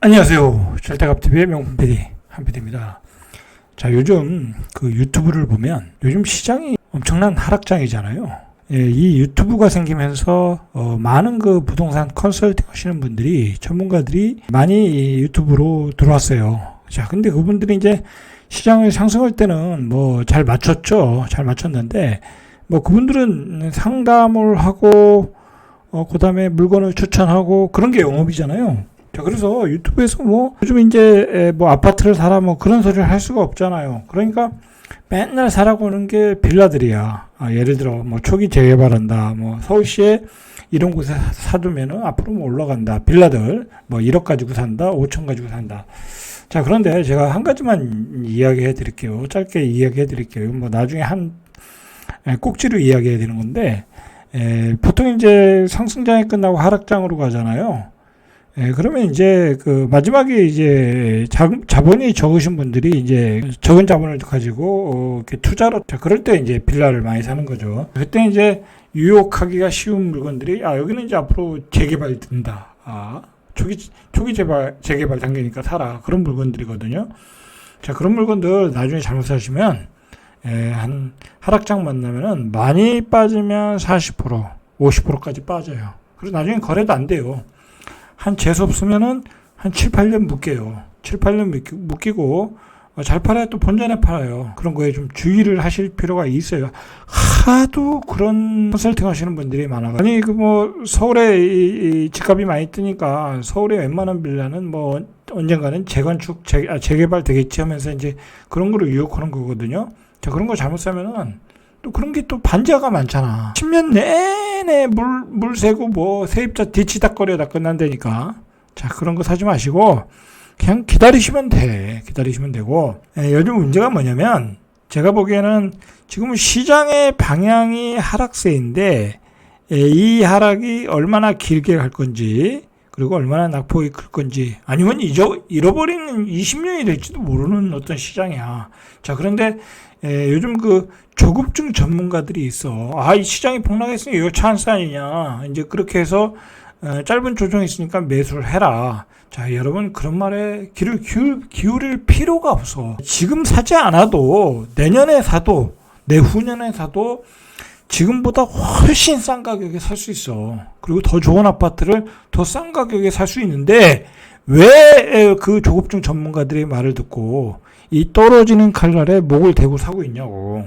안녕하세요. 절대갑TV의 명품 PD 한PD입니다. 자, 요즘 그 유튜브를 보면 요즘 시장이 엄청난 하락장이잖아요. 이 유튜브가 생기면서 많은 그 부동산 컨설팅 하시는 분들이, 전문가들이 많이 유튜브로 들어왔어요. 자, 근데 그분들이 이제 시장을 상승할 때는 뭐 잘 맞췄죠. 잘 맞췄는데 뭐 그분들은 상담을 하고 그 다음에 물건을 추천하고 그런 게 영업이잖아요. 자, 그래서 유튜브에서 뭐 요즘 이제 뭐 아파트를 사라 뭐 그런 소리를 할 수가 없잖아요. 그러니까 맨날 사라고 하는 게 빌라들이야. 예를 들어 뭐 초기 재개발한다. 뭐 서울시에 이런 곳에 사두면은 앞으로 뭐 올라간다. 빌라들 뭐 1억 가지고 산다. 5천 가지고 산다. 자, 그런데 제가 한 가지만 이야기해 드릴게요. 짧게 이야기해 드릴게요. 뭐 나중에 꼭지로 이야기해야 되는 건데, 보통 이제 상승장이 끝나고 하락장으로 가잖아요. 그러면 이제 그 마지막에 이제 자본이 적으신 분들이 이제 적은 자본을 가지고 이렇게 투자로, 자, 그럴 때 이제 빌라를 많이 사는 거죠. 그때 이제 유혹하기가 쉬운 물건들이, 여기는 이제 앞으로 재개발 된다. 초기 재개발 단계니까 사라. 그런 물건들이거든요. 자, 그런 물건들 나중에 잘못 사시면 한 하락장 만나면은 많이 빠지면 40%, 50%까지 빠져요. 그래서 나중에 거래도 안 돼요. 한 재수 없으면은 한 7, 8년 묶여요. 7, 8년 묶이고 잘 팔아야 또 본전에 팔아요. 그런 거에 좀 주의를 하실 필요가 있어요. 하도 그런 컨설팅 하시는 분들이 많아가지고, 아니 그 뭐 서울에 이 집값이 많이 뜨니까 서울에 웬만한 빌라는 뭐 언젠가는 재개발 되겠지 하면서 이제 그런 거를 유혹하는 거거든요. 자, 그런 거 잘못 사면은 또 그런 게 또 반지하가 많잖아. 10년 내내 물 새고 뭐 세입자 뒤치다거려 다 끝난다니까. 자, 그런 거 사지 마시고 그냥 기다리시면 돼. 기다리시면 되고, 요즘 문제가 뭐냐면 제가 보기에는 지금은 시장의 방향이 하락세인데, 이 하락이 얼마나 길게 갈 건지, 그리고 얼마나 낙폭이 클 건지, 아니면 잃어버리는 20년이 될지도 모르는 어떤 시장이야. 자, 그런데 요즘 그 조급증 전문가들이 있어. 이 시장이 폭락했으니 이거 찬스 아니냐. 이제 그렇게 해서 짧은 조정이 있으니까 매수를 해라. 자, 여러분, 그런 말에 귀를 기울일 필요가 없어. 지금 사지 않아도 내년에 사도 내후년에 사도 지금보다 훨씬 싼 가격에 살 수 있어. 그리고 더 좋은 아파트를 더 싼 가격에 살 수 있는데, 왜 그 조급증 전문가들의 말을 듣고 이 떨어지는 칼날에 목을 대고 사고 있냐고.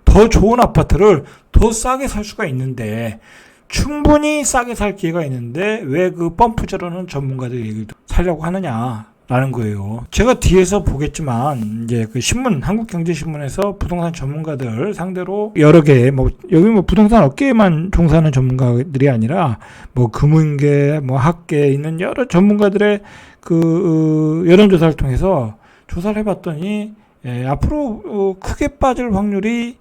더 좋은 아파트를 더 싸게 살 수가 있는데, 충분히 싸게 살 기회가 있는데 왜 그 펌프 저러는 전문가들 얘기를 살려고 하느냐라는 거예요. 제가 뒤에서 보겠지만 이제 그 신문, 한국경제신문에서 부동산 전문가들 상대로 여러 개, 뭐 여기 뭐 부동산 업계에만 종사하는 전문가들이 아니라 뭐 금융계, 뭐 학계에 있는 여러 전문가들의 그 여론조사를 통해서 조사를 해봤더니 앞으로 크게 빠질 확률이,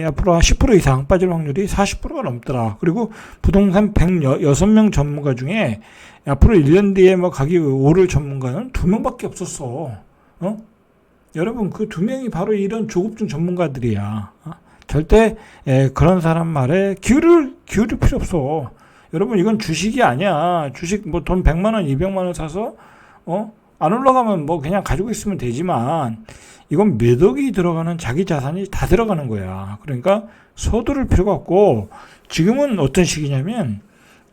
앞으로 한 10% 이상 빠질 확률이 40%가 넘더라. 그리고 부동산 106명 전문가 중에 앞으로 1년 뒤에 뭐 가격이 오를 전문가는 2명밖에 없었어. 여러분, 그 2명이 바로 이런 조급증 전문가들이야. 절대 그런 사람 말에 기울일 필요 없어. 여러분, 이건 주식이 아니야. 주식 뭐 돈 100만 원, 200만 원 사서 안 올라가면 뭐 그냥 가지고 있으면 되지만, 이건 몇 억이 들어가는 자기 자산이 다 들어가는 거야. 그러니까 서두를 필요가 없고, 지금은 어떤 시기냐면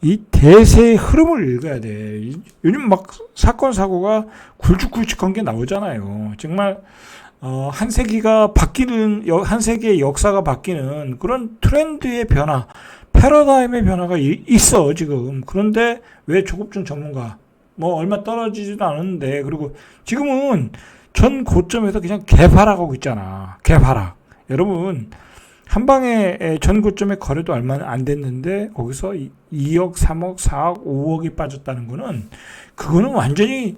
이 대세의 흐름을 읽어야 돼. 요즘 막 사건 사고가 굵직굵직한 게 나오잖아요. 정말 한 세기가 바뀌는, 한 세기의 역사가 바뀌는 그런 트렌드의 변화, 패러다임의 변화가 있어 지금. 그런데 왜 조급증 전문가 뭐 얼마 떨어지지도 않았는데, 그리고 지금은 전 고점에서 그냥 개파락하고 있잖아. 개파락. 여러분, 한 방에 전 고점의 거래도 얼마 안 됐는데 거기서 2억, 3억, 4억, 5억이 빠졌다는 거는, 그거는 완전히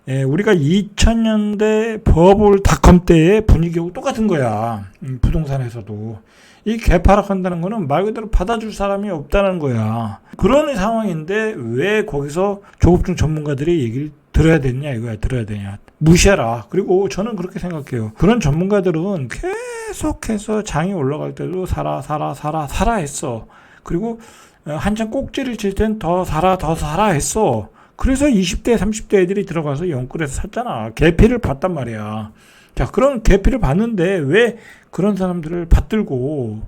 우리가 2000년대 버블 닷컴 때의 분위기하고 똑같은 거야. 부동산에서도. 이 개파락한다는 거는 말 그대로 받아줄 사람이 없다는 거야. 그런 상황인데 왜 거기서 조급증 전문가들이 얘기를 들어야 되냐 이거야. 들어야 되냐. 무시해라. 그리고 저는 그렇게 생각해요. 그런 전문가들은 계속해서 장이 올라갈 때도 사라 했어. 그리고 한참 꼭지를 칠 땐 더 사라 했어. 그래서 20대, 30대 애들이 들어가서 영끌에서 샀잖아. 계피를 봤단 말이야. 자, 그런 계피를 봤는데 왜 그런 사람들을 받들고,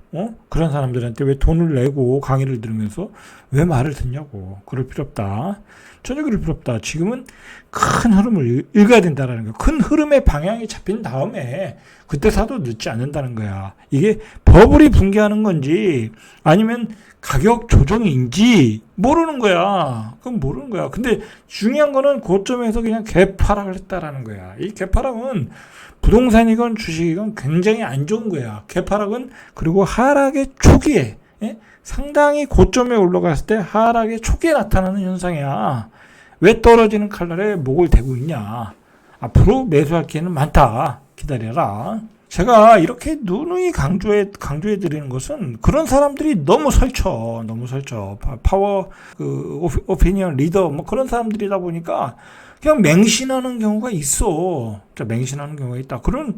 그런 사람들한테 왜 돈을 내고 강의를 들으면서 왜 말을 듣냐고. 그럴 필요 없다. 전혀 그럴 필요 없다. 지금은 큰 흐름을 읽어야 된다라는 거야. 큰 흐름의 방향이 잡힌 다음에 그때 사도 늦지 않는다는 거야. 이게 버블이 붕괴하는 건지 아니면 가격 조정인지 모르는 거야. 그건 모르는 거야. 근데 중요한 거는 고점에서 그냥 개파락을 했다라는 거야. 이 개파락은 부동산이건 주식이건 굉장히 안 좋은 거야. 개파락은 그리고 하락의 초기에 상당히 고점에 올라갔을 때 하락의 초기에 나타나는 현상이야. 왜 떨어지는 칼날에 목을 대고 있냐. 앞으로 매수할 기회는 많다. 기다려라. 제가 이렇게 누누이 강조해 드리는 것은 그런 사람들이 너무 설쳐. 파워, 오피니언 리더, 그런 사람들이다 보니까 그냥 맹신하는 경우가 있어. 맹신하는 경우가 있다. 그런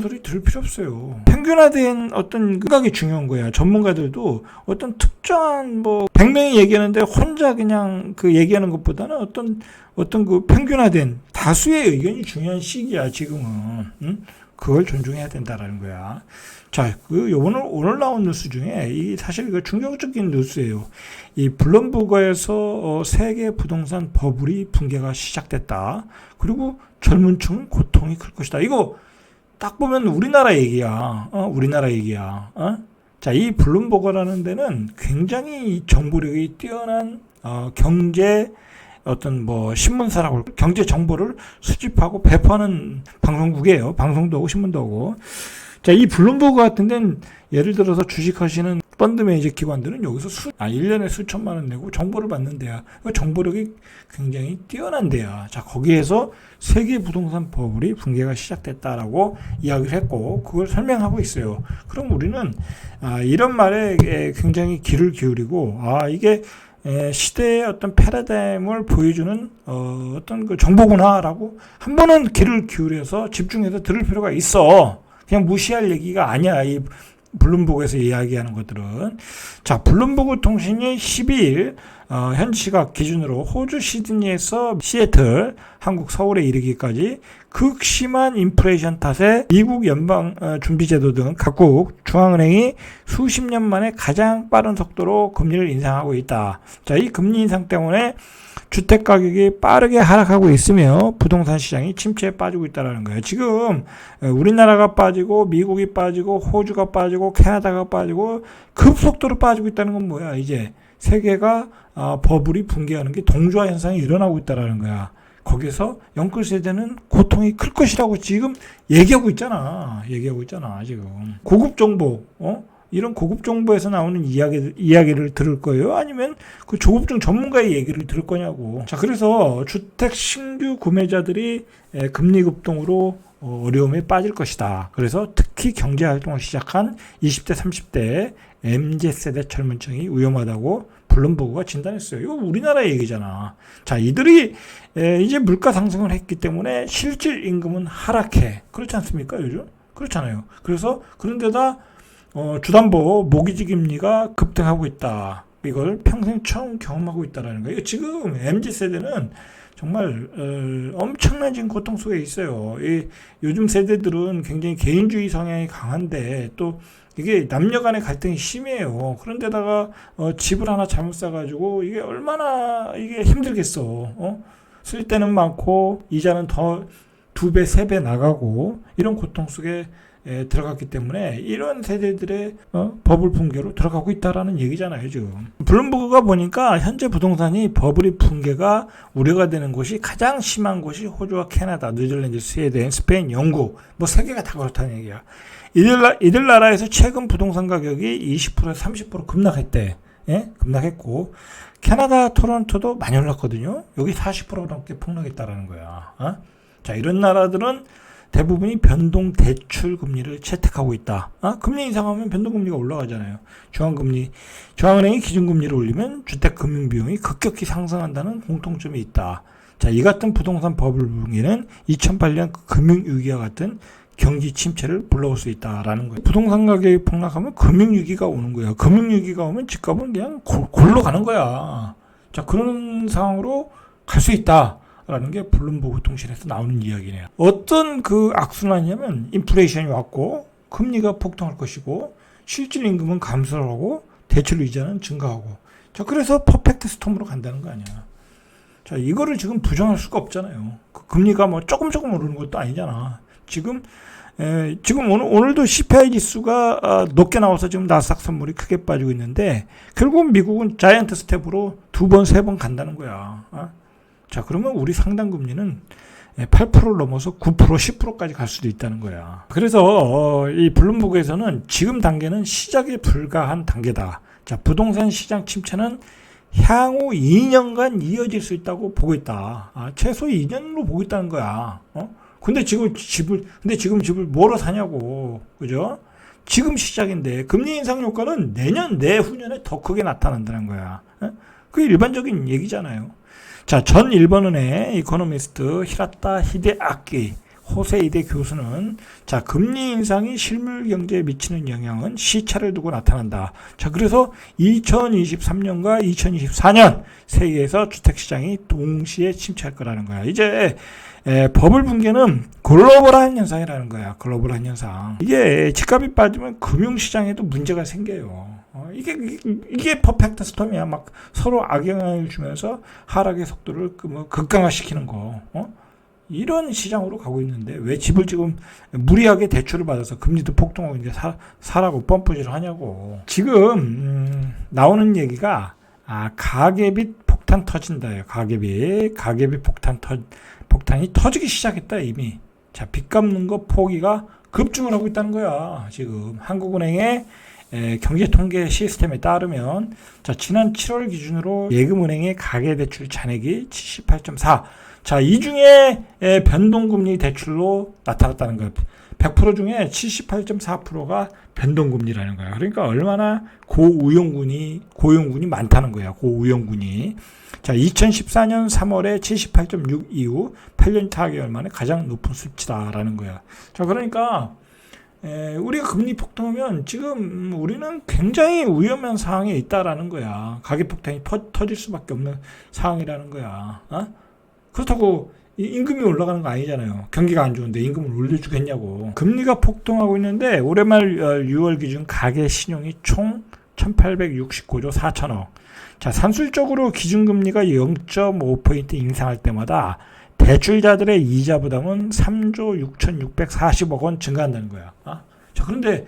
소리 들을 필요 없어요. 평균화된 어떤 생각이 중요한 거야. 전문가들도 어떤 특정한 100명이 얘기하는데 혼자 그냥 그 얘기하는 것보다는 어떤 그 평균화된 다수의 의견이 중요한 시기야, 지금은. 응? 그걸 존중해야 된다라는 거야. 자, 오늘 나온 뉴스 중에 사실 충격적인 뉴스예요. 이 블룸버그에서 세계 부동산 버블이 붕괴가 시작됐다. 그리고 젊은 층은 고통이 클 것이다. 이거 딱 보면 우리나라 얘기야. 우리나라 얘기야. 자, 이 블룸버그라는 데는 굉장히 정보력이 뛰어난 경제 신문사라고 경제 정보를 수집하고 배포하는 방송국이에요. 방송도 하고 신문도 하고. 자, 이 블룸버그 같은 데는 예를 들어서 주식하시는 펀드 매니저 기관들은 여기서 1년에 수천만 원 내고 정보를 받는 데야. 정보력이 굉장히 뛰어난 데야. 자, 거기에서 세계 부동산 버블이 붕괴가 시작됐다라고 이야기를 했고, 그걸 설명하고 있어요. 그럼 우리는 이런 말에 굉장히 귀를 기울이고, 이게 시대의 어떤 패러다임을 보여주는 어떤 그 정보구나라고 한 번은 귀를 기울여서 집중해서 들을 필요가 있어. 그냥 무시할 얘기가 아니야. 이 블룸버그에서 이야기하는 것들은. 자, 블룸버그 통신이 12일 현지 시각 기준으로 호주 시드니에서 시애틀, 한국 서울에 이르기까지 극심한 인플레이션 탓에 미국 연방 준비제도 등 각국 중앙은행이 수십 년 만에 가장 빠른 속도로 금리를 인상하고 있다. 자, 이 금리 인상 때문에 주택 가격이 빠르게 하락하고 있으며 부동산 시장이 침체에 빠지고 있다는 거예요. 지금 우리나라가 빠지고 미국이 빠지고 호주가 빠지고 캐나다가 빠지고 급속도로 빠지고 있다는 건 뭐야? 이제 세계가 버블이 붕괴하는 게 동조화 현상이 일어나고 있다는 거야. 거기서 영끌 세대는 고통이 클 것이라고 지금 얘기하고 있잖아. 지금. 고급 정보, 이런 고급 정보에서 나오는 이야기를 들을 거예요? 아니면 그 조급증 전문가의 얘기를 들을 거냐고. 자, 그래서 주택 신규 구매자들이 금리 급등으로 어려움에 빠질 것이다. 그래서 특히 경제활동을 시작한 20대, 30대 MZ세대 젊은층이 위험하다고 블룸버그가 진단했어요. 이거 우리나라 얘기잖아. 자, 이들이 이제 물가 상승을 했기 때문에 실질 임금은 하락해. 그렇지 않습니까, 요즘? 그렇잖아요. 그래서 그런데다 주담보 모기지 금리가 급등하고 있다. 이걸 평생 처음 경험하고 있다라는 거예요. 지금 MZ세대는 정말 엄청난 지금 고통 속에 있어요. 요즘 세대들은 굉장히 개인주의 성향이 강한데 또 이게 남녀 간의 갈등이 심해요. 그런데다가 집을 하나 잘못 사가지고 이게 얼마나 이게 힘들겠어. 쓸 때는 많고 이자는 더 2배, 3배 나가고 이런 고통 속에 들어갔기 때문에 이런 세대들의 버블 붕괴로 들어가고 있다라는 얘기잖아요, 지금. 블룸버그가 보니까 현재 부동산이 버블이 붕괴가 우려가 되는 곳이 가장 심한 곳이 호주와 캐나다, 뉴질랜드, 스웨덴, 스페인, 영국, 세계가 다 그렇다는 얘기야. 이들 나라에서 최근 부동산 가격이 20%, 30% 급락했대. 급락했고 캐나다 토론토도 많이 올랐거든요. 여기 40% 넘게 폭락했다라는 거야. 자, 이런 나라들은 대부분이 변동 대출 금리를 채택하고 있다. 금리 인상하면 변동 금리가 올라가잖아요. 중앙은행이 기준금리를 올리면 주택 금융 비용이 급격히 상승한다는 공통점이 있다. 자, 이 같은 부동산 버블 붕괴는 2008년 금융위기와 같은 경기 침체를 불러올 수 있다라는 거예요. 부동산 가격이 폭락하면 금융위기가 오는 거야. 금융위기가 오면 집값은 그냥 골로 가는 거야. 자, 그런 상황으로 갈 수 있다라는 게 블룸버그 통신에서 나오는 이야기네요. 어떤 그 악순환이냐면 인플레이션이 왔고 금리가 폭등할 것이고 실질 임금은 감소를 하고 대출 이자는 증가하고 자 그래서 퍼펙트 스톰으로 간다는 거 아니야. 자 이거를 지금 부정할 수가 없잖아요. 그 금리가 뭐 조금 오르는 것도 아니잖아. 지금 오늘도 CPI 지수가 높게 나와서 지금 나스닥 선물이 크게 빠지고 있는데 결국 미국은 자이언트 스텝으로 2번, 3번 간다는 거야. 자, 그러면 우리 상당 금리는 8%를 넘어서 9%, 10%까지 갈 수도 있다는 거야. 그래서 이 블룸버그에서는 지금 단계는 시작에 불과한 단계다. 자, 부동산 시장 침체는 향후 2년간 이어질 수 있다고 보고 있다. 최소 2년으로 보고 있다는 거야. 근데 지금 집을 뭐로 사냐고. 그죠? 지금 시작인데 금리 인상 효과는 내년, 내후년에 더 크게 나타난다는 거야. 그게 일반적인 얘기잖아요. 자, 전 일본은행 이코노미스트 히라타 히데아키 호세이데 교수는 자, 금리 인상이 실물 경제에 미치는 영향은 시차를 두고 나타난다. 자, 그래서 2023년과 2024년 세계에서 주택시장이 동시에 침체할 거라는 거야. 이제 버블 붕괴는 글로벌한 현상이라는 거야. 글로벌한 현상. 이게 집값이 빠지면 금융시장에도 문제가 생겨요. 이게 퍼펙트 스톰이야. 막 서로 악영향을 주면서 하락의 속도를 극강화시키는 거. 이런 시장으로 가고 있는데 왜 집을 지금 무리하게 대출을 받아서 금리도 폭등하고 이제 사라고 펌프질을 하냐고. 지금 나오는 얘기가 가계빚 폭탄 터진다예요. 가계빚 폭탄이 터지기 시작했다 이미. 자, 빚 갚는 거 포기가 급증을 하고 있다는 거야. 지금 한국은행의 경제통계 시스템에 따르면 자, 지난 7월 기준으로 예금은행의 가계대출 잔액이 78.4. 자, 이 중에 변동금리 대출로 나타났다는 거예요. 100% 중에 78.4%가 변동금리라는 거야. 그러니까 얼마나 고용군이 많다는 거야. 고우영군이. 자, 2014년 3월에 78.6 이후 8년 4개월 만에 가장 높은 수치다라는 거야. 자, 그러니까 우리가 금리 폭등하면 지금 우리는 굉장히 위험한 상황에 있다라는 거야. 가계 폭탄이 터질 수밖에 없는 상황이라는 거야. 그렇다고 임금이 올라가는 거 아니잖아요. 경기가 안 좋은데 임금을 올려주겠냐고. 금리가 폭등하고 있는데 올해 말 6월 기준 가계 신용이 총 1869조 4천억. 자, 산술적으로 기준금리가 0.5포인트 인상할 때마다 대출자들의 이자 부담은 3조 6,640억 원 증가한다는 거야. 자, 그런데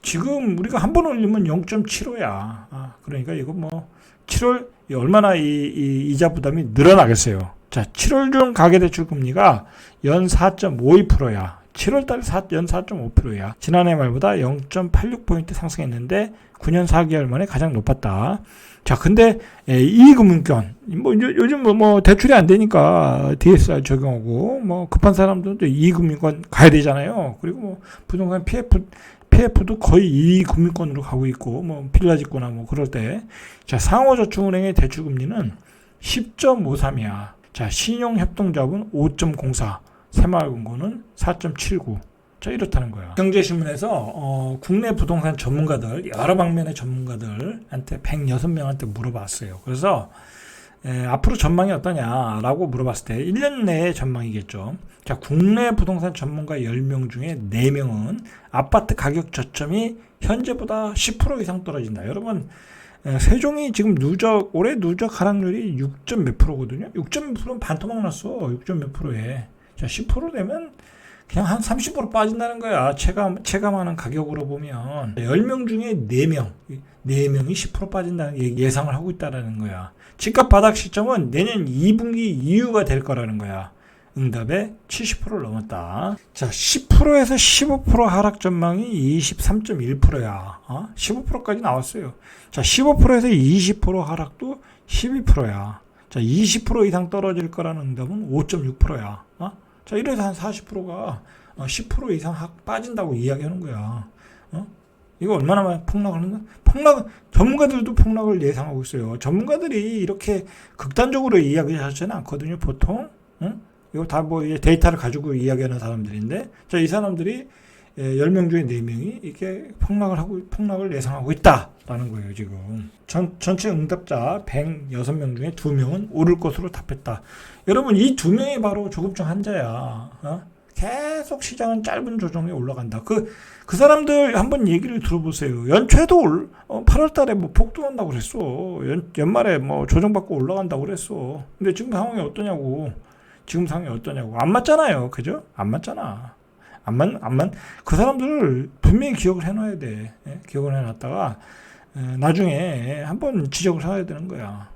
지금 우리가 한 번 올리면 0.75야. 그러니까 이거 뭐 7월 얼마나 이 이자 부담이 늘어나겠어요. 자, 7월 중 가계대출 금리가 연 4.52%야. 7월달 연 4.5%야. 지난해 말보다 0.86포인트 상승했는데 9년 4개월 만에 가장 높았다. 자, 근데 이 금융권 요즘 대출이 안 되니까 DSR 적용하고 급한 사람들도 이 금융권 가야 되잖아요. 그리고 부동산 PF도 거의 이 금융권으로 가고 있고 빌라 짓거나 그럴 때 자, 상호저축은행의 대출 금리는 10.53이야. 자, 신용협동조합은 5.04, 새마을금고는 4.79. 자, 이렇다는 거야. 경제신문에서 국내 부동산 전문가들, 여러 방면의 전문가들한테 106명한테 물어봤어요. 그래서 앞으로 전망이 어떠냐라고 물어봤을 때 1년 내의 전망이겠죠. 자, 국내 부동산 전문가 10명 중에 4명은 아파트 가격 저점이 현재보다 10% 이상 떨어진다. 여러분, 세종이 지금 올해 누적 하락률이 6점 몇 프로거든요. 6점 몇 프로는 반토막 났어. 6점 몇 프로에. 자, 10% 되면 그냥 한 30% 빠진다는 거야. 체감하는 가격으로 보면. 10명 중에 4명이 10% 빠진다는 예상을 하고 있다는 거야. 집값 바닥 시점은 내년 2분기 이후가 될 거라는 거야. 응답에 70%를 넘었다. 자, 10%에서 15% 하락 전망이 23.1%야. 15%까지 나왔어요. 자, 15%에서 20% 하락도 12%야. 자, 20% 이상 떨어질 거라는 응답은 5.6%야. 자, 이래서 한 40%가 10% 이상 빠진다고 이야기하는 거야. 이거 얼마나 많이 폭락을 하는가? 전문가들도 폭락을 예상하고 있어요. 전문가들이 이렇게 극단적으로 이야기하지는 않거든요, 보통. 이거 다 데이터를 가지고 이야기하는 사람들인데, 자, 이 사람들이 10명 중에 4명이 이게 폭락을 예상하고 있다라는 거예요, 지금. 전체 응답자 106명 중에 2명은 오를 것으로 답했다. 여러분, 이 2명이 바로 조급증 환자야. 계속 시장은 짧은 조정에 올라간다. 그 사람들 한번 얘기를 들어보세요. 연초에도 8월 달에 뭐 폭등한다고 그랬어. 연말에 뭐 조정받고 올라간다고 그랬어. 근데 지금 상황이 어떠냐고. 안 맞잖아요. 그죠? 안 맞잖아. 그 사람들을 분명히 기억을 해놔야 돼. 기억을 해놨다가, 나중에 한번 지적을 해야 되는 거야.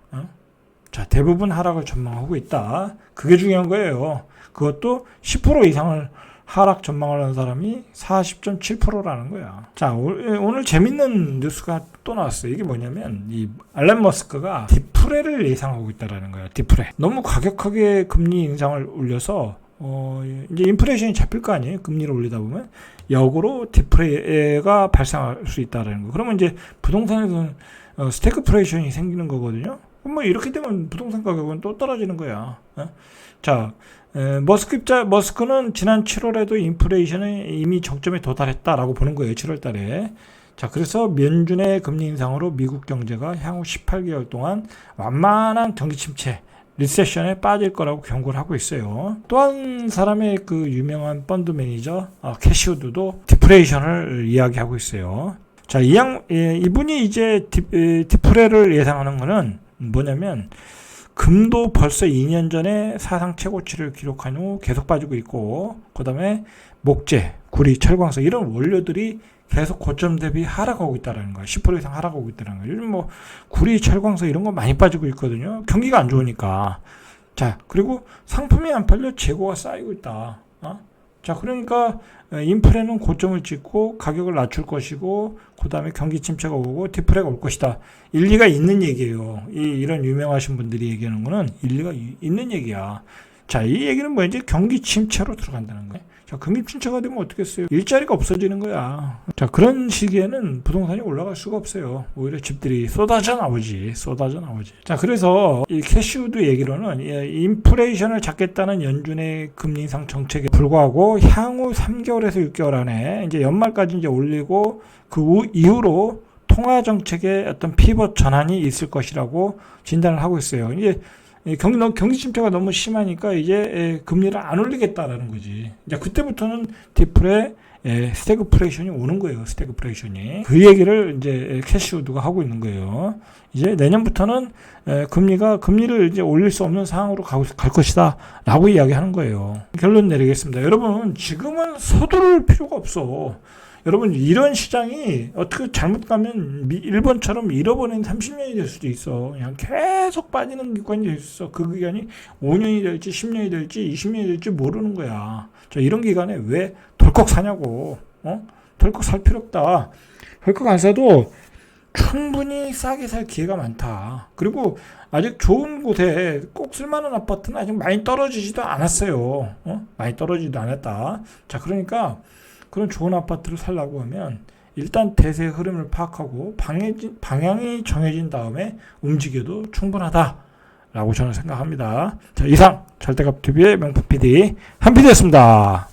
자, 대부분 하락을 전망하고 있다. 그게 중요한 거예요. 그것도 10% 이상을 하락 전망을 하는 사람이 40.7%라는 거야. 자, 오늘 재밌는 뉴스가 또 나왔어요. 이게 뭐냐면, 이 알렌 머스크가 디프레를 예상하고 있다라는 거야. 디프레. 너무 과격하게 금리 인상을 올려서, 이제 인플레이션이 잡힐 거 아니에요? 금리를 올리다 보면. 역으로 디프레가 발생할 수 있다라는 거. 그러면 이제 부동산에서는 스태그플레이션이 생기는 거거든요. 뭐 이렇게 되면 부동산 가격은 또 떨어지는 거야. 자, 머스크는 지난 7월에도 인플레이션이 이미 정점에 도달했다라고 보는 거예요. 7월 달에. 자, 그래서 연준의 금리 인상으로 미국 경제가 향후 18개월 동안 완만한 경기 침체, 리세션에 빠질 거라고 경고를 하고 있어요. 또 한 사람의 그 유명한 펀드 매니저 캐시우드도 디플레이션을 이야기하고 있어요. 자, 이분이 이제 디플레를 예상하는 거는 뭐냐면, 금도 벌써 2년 전에 사상 최고치를 기록한 후 계속 빠지고 있고, 그 다음에 목재, 구리, 철광석 이런 원료들이 계속 고점 대비 하락하고 있다는 거야. 10% 이상 하락하고 있다는 거야. 요즘 뭐 구리, 철광석 이런 거 많이 빠지고 있거든요. 경기가 안 좋으니까. 자, 그리고 상품이 안 팔려 재고가 쌓이고 있다. 자, 그러니까 인플레는 고점을 찍고 가격을 낮출 것이고, 그 다음에 경기 침체가 오고 디플레가 올 것이다. 일리가 있는 얘기예요. 이런 유명하신 분들이 얘기하는 거는 일리가 있는 얘기야. 자, 이 얘기는 뭐 이제 경기 침체로 들어간다는 거예요. 자, 경기 침체가 되면 어떻겠어요? 일자리가 없어지는 거야. 자, 그런 시기에는 부동산이 올라갈 수가 없어요. 오히려 집들이 쏟아져 나오지. 자, 그래서 이 캐시우드 얘기로는 인플레이션을 잡겠다는 연준의 금리 인상 정책에 불구하고 향후 3개월에서 6개월 안에 이제 연말까지 이제 올리고 그 이후로 통화 정책의 어떤 피벗 전환이 있을 것이라고 진단을 하고 있어요. 이제 경기 침체가 너무 심하니까 이제 금리를 안 올리겠다라는 거지. 이제 그때부터는 디플레 스태그플레이션이 오는 거예요. 스태그플레이션이. 그 얘기를 이제 캐시우드가 하고 있는 거예요. 이제 내년부터는 금리를 이제 올릴 수 없는 상황으로 갈 것이다라고 이야기하는 거예요. 결론 내리겠습니다. 여러분, 지금은 서두를 필요가 없어. 여러분, 이런 시장이 어떻게 잘못 가면 일본처럼 잃어버린 30년이 될 수도 있어. 그냥 계속 빠지는 기간이 될 수 있어. 그 기간이 5년이 될지 10년이 될지 20년이 될지 모르는 거야. 자, 이런 기간에 왜 덜컥 사냐고. 덜컥 살 필요 없다. 덜컥 안 사도 충분히 싸게 살 기회가 많다. 그리고 아직 좋은 곳에 꼭 쓸만한 아파트는 아직 많이 떨어지지도 않았어요. 많이 떨어지지도 않았다. 자, 그러니까 그런 좋은 아파트를 살려고 하면 일단 대세의 흐름을 파악하고 방향이 정해진 다음에 움직여도 충분하다라고 저는 생각합니다. 자, 이상 절대값TV의 명품 PD 한PD였습니다.